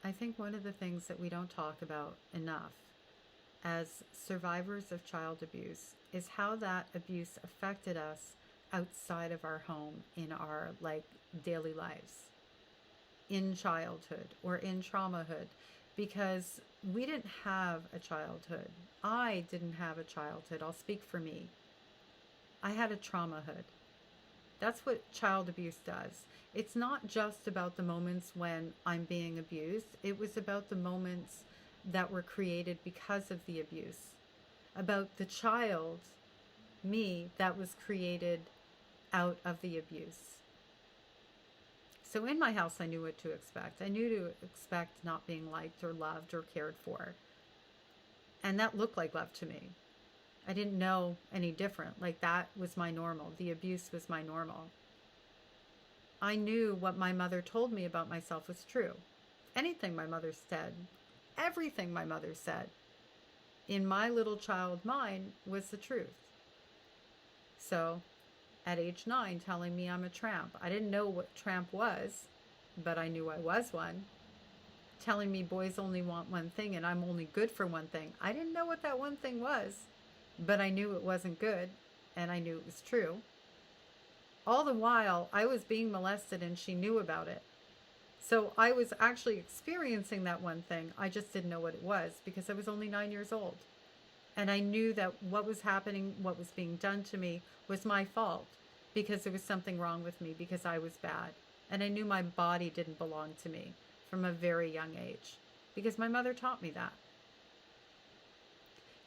I think one of the things that we don't talk about enough as survivors of child abuse is how that abuse affected us outside of our home in our daily lives, in childhood or in traumahood, because we didn't have a childhood. I didn't have a childhood. I'll speak for me. I had a traumahood. That's what child abuse does. It's not just about the moments when I'm being abused. It was about the moments that were created because of the abuse. About the child, me, that was created out of the abuse. So in my house, I knew what to expect. I knew to expect not being liked or loved or cared for. And that looked like love to me. I didn't know any different. Like, that was my normal. The abuse was my normal. I knew what my mother told me about myself was true. Anything my mother said, everything my mother said, in my little child mind was the truth. So, at age 9, telling me I'm a tramp. I didn't know what tramp was, but I knew I was one. Telling me boys only want one thing and I'm only good for one thing. I didn't know what that one thing was, but I knew it wasn't good, and I knew it was true. All the while, I was being molested and she knew about it. So I was actually experiencing that one thing. I just didn't know what it was because I was only 9 years old. And I knew that what was happening, what was being done to me, was my fault because there was something wrong with me, because I was bad. And I knew my body didn't belong to me from a very young age because my mother taught me that.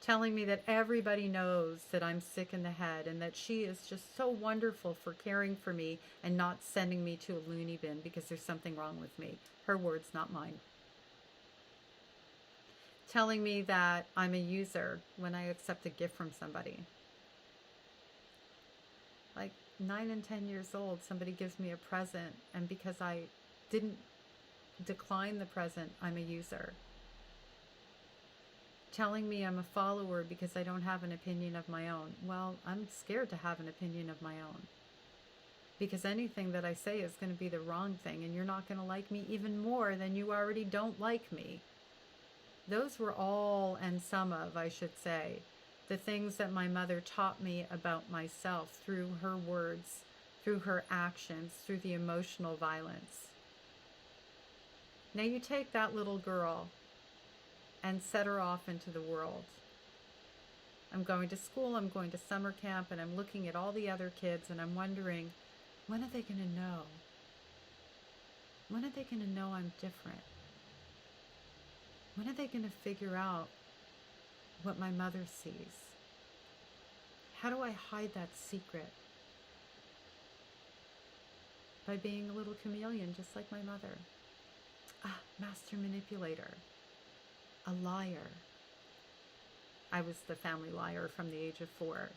Telling me that everybody knows that I'm sick in the head and that she is just so wonderful for caring for me and not sending me to a loony bin because there's something wrong with me. Her words, not mine. Telling me that I'm a user when I accept a gift from somebody. Like 9 and 10 years old, somebody gives me a present, and because I didn't decline the present, I'm a user. Telling me I'm a follower because I don't have an opinion of my own. Well, I'm scared to have an opinion of my own, because anything that I say is going to be the wrong thing, and you're not going to like me even more than you already don't like me. Those were all, and some of, I should say, the things that my mother taught me about myself through her words, through her actions, through the emotional violence. Now you take that little girl and set her off into the world. I'm going to school, I'm going to summer camp, and I'm looking at all the other kids and I'm wondering, when are they going to know? When are they going to know I'm different? When are they going to figure out what my mother sees? How do I hide that secret? By being a little chameleon, just like my mother. Master manipulator. A liar. I was the family liar from the age of 4.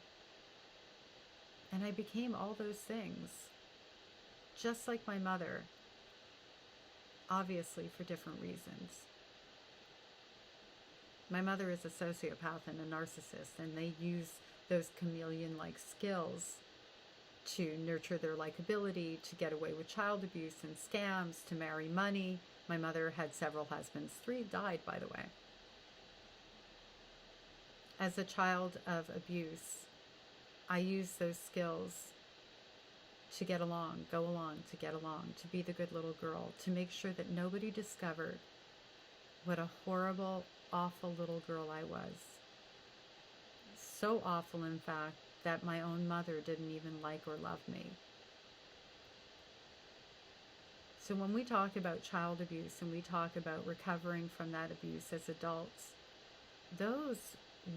And I became all those things, just like my mother, obviously for different reasons. My mother is a sociopath and a narcissist, and they use those chameleon-like skills to nurture their likability, to get away with child abuse and scams, to marry money. My mother had several husbands. 3 died, by the way. As a child of abuse, I used those skills to get along, go along, to get along, to be the good little girl, to make sure that nobody discovered what a horrible, awful little girl I was. So awful, in fact, that my own mother didn't even like or love me. So when we talk about child abuse and we talk about recovering from that abuse as adults, those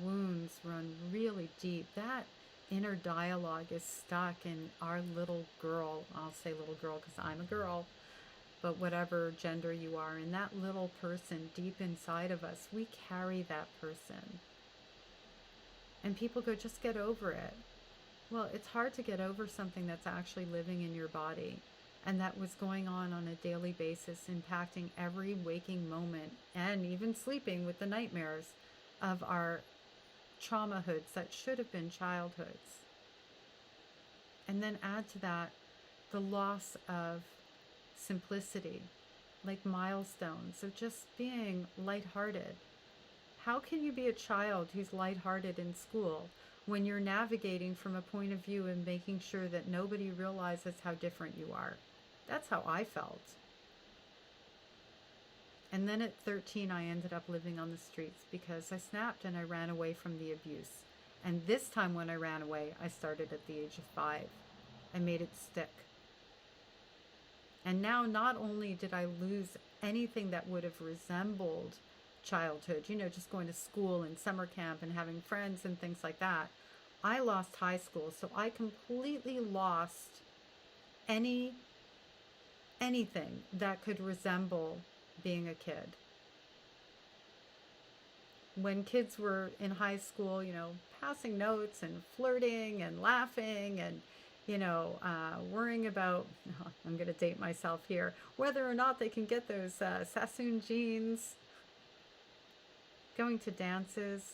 wounds run really deep. That inner dialogue is stuck in our little girl. I'll say little girl because I'm a girl, but whatever gender you are, in that little person deep inside of us, we carry that person. And people go, just get over it. Well, it's hard to get over something that's actually living in your body, and that was going on a daily basis, impacting every waking moment, and even sleeping with the nightmares of our traumahoods that should have been childhoods. And then add to that the loss of simplicity, like milestones of just being lighthearted. How can you be a child who's lighthearted in school when you're navigating from a point of view and making sure that nobody realizes how different you are? That's how I felt. And then at 13, I ended up living on the streets because I snapped and I ran away from the abuse. And this time when I ran away, I started at the age of 5. I made it stick. And now not only did I lose anything that would have resembled childhood, you know, just going to school and summer camp and having friends and things like that, I lost high school. So I completely lost anything that could resemble being a kid. When kids were in high school, you know, passing notes and flirting and laughing and, you know, worrying about, I'm going to date myself here, whether or not they can get those Sassoon jeans, going to dances,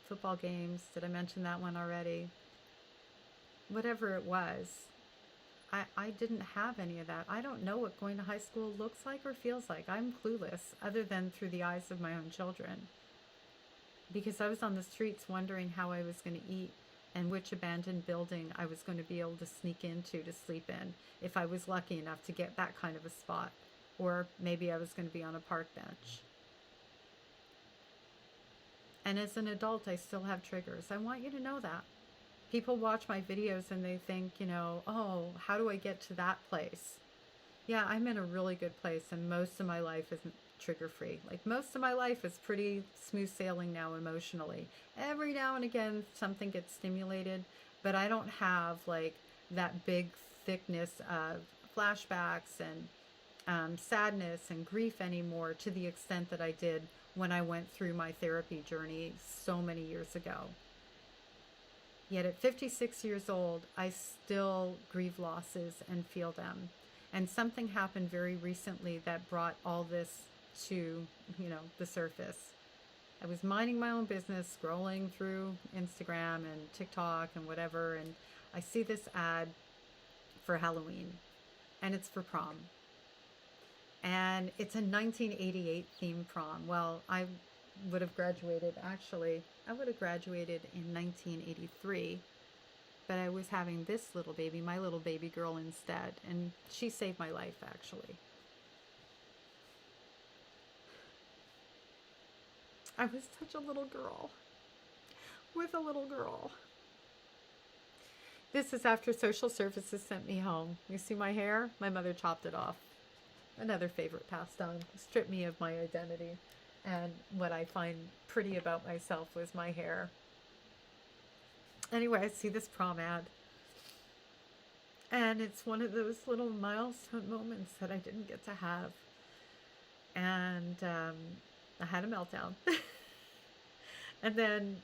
football games. Did I mention that one already? Whatever it was, I didn't have any of that. I don't know what going to high school looks like or feels like. I'm clueless, other than through the eyes of my own children. Because I was on the streets wondering how I was going to eat and which abandoned building I was going to be able to sneak into to sleep in if I was lucky enough to get that kind of a spot. Or maybe I was going to be on a park bench. And as an adult, I still have triggers. I want you to know that. People watch my videos and they think, you know, oh, how do I get to that place? Yeah, I'm in a really good place, and most of my life is trigger-free. Like, most of my life is pretty smooth sailing now emotionally. Every now and again, something gets stimulated, but I don't have, like, that big thickness of flashbacks and sadness and grief anymore to the extent that I did when I went through my therapy journey so many years ago. Yet at 56 years old, I still grieve losses and feel them. And something happened very recently that brought all this to, you know, the surface. I was minding my own business, scrolling through Instagram and TikTok and whatever, and I see this ad for Halloween, and it's for prom. And it's a 1988 themed prom. Well, I would have graduated, actually, I would have graduated in 1983, but I was having this little baby, my little baby girl, instead, and she saved my life, actually. I was such a little girl with a little girl. This is after social services sent me home. You see my hair? My mother chopped it off. Another favorite pastime. Stripped me of my identity. And what I find pretty about myself was my hair. Anyway, I see this prom ad. And it's one of those little milestone moments that I didn't get to have. And I had a meltdown. And then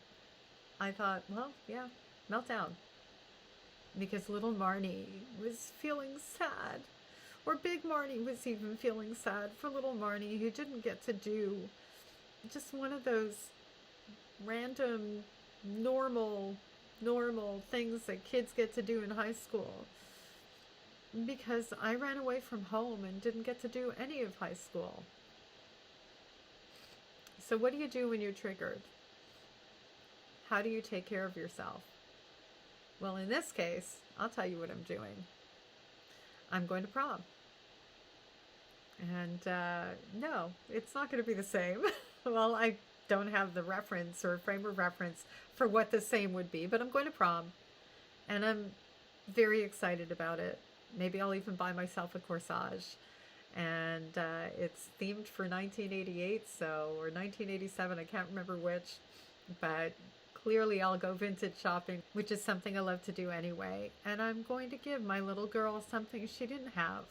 I thought, well, yeah, meltdown. Because little Marnie was feeling sad. Or big Marnie was even feeling sad for little Marnie, who didn't get to do just one of those random, normal things that kids get to do in high school. Because I ran away from home and didn't get to do any of high school. So what do you do when you're triggered? How do you take care of yourself? Well, in this case, I'll tell you what I'm doing. I'm going to prom. And no, it's not going to be the same. Well, I don't have the reference or frame of reference for what the same would be, but I'm going to prom. And I'm very excited about it. Maybe I'll even buy myself a corsage. And it's themed for 1988, or 1987, I can't remember which. But clearly I'll go vintage shopping, which is something I love to do anyway. And I'm going to give my little girl something she didn't have.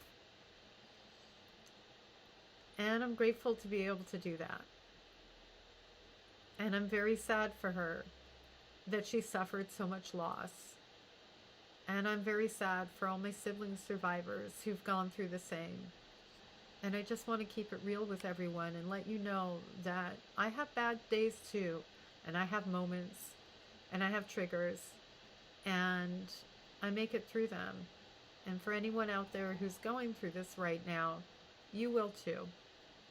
And I'm grateful to be able to do that. And I'm very sad for her that she suffered so much loss. And I'm very sad for all my sibling survivors who've gone through the same. And I just want to keep it real with everyone and let you know that I have bad days too. And I have moments. And I have triggers. And I make it through them. And for anyone out there who's going through this right now, you will too.